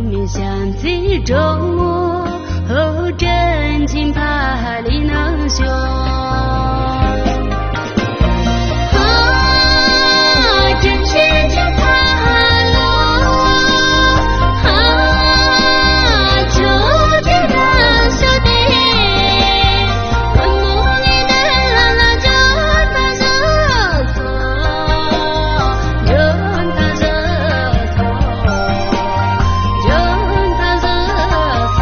面相随周末，真情怕力能修。真情只怕路，求天的兄弟，我梦里的郎朗就他手托，就他手托，就他手托。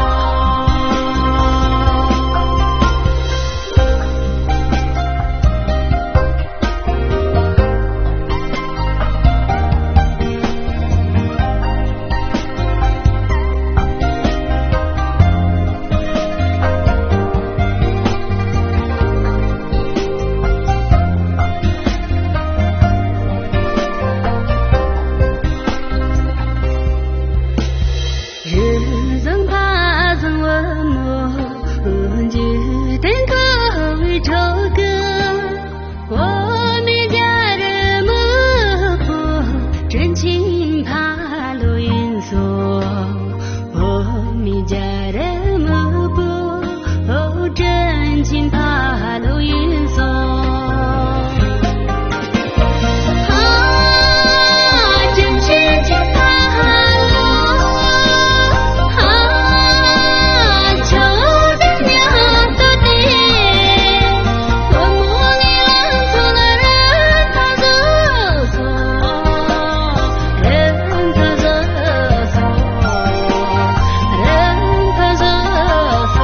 人生怕曾问我，就等可为愁歌。我们家人母婆，真情怕路云锁。我们家人母婆，真情怕路云锁。真情只怕路。求得两头地，我梦里郎错了人他走错，人他走错，人他走错。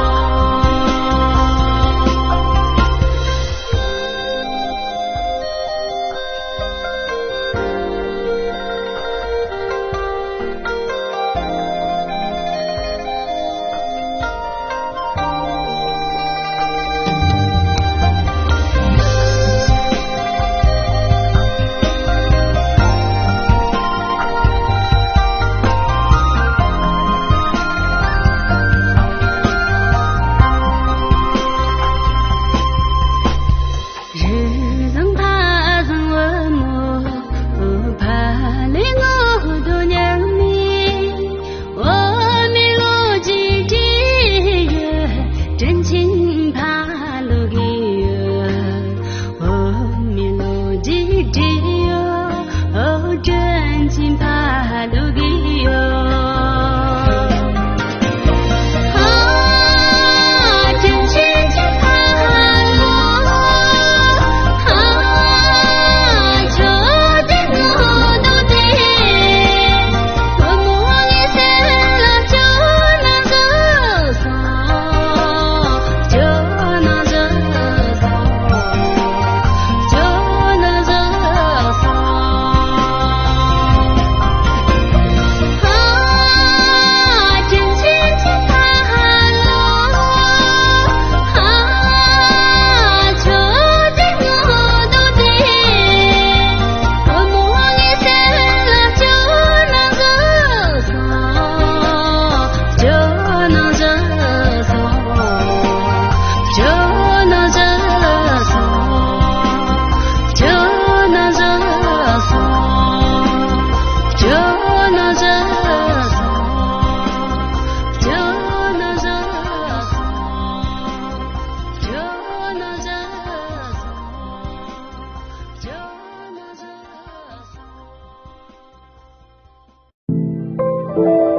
日曾怕曾问我，怕累我多娘命。我们路几几月，真情怕路给月。我们路几几月，真情怕路给月。真情只怕路。求得我都得，我梦里三郎就能走错，就能走错，就能走错。真情只怕路，求得我都得。我梦里三郎就能走错，就能走错，就能走错，就能走错，就能走错，就能走错，就能走错，就能走错。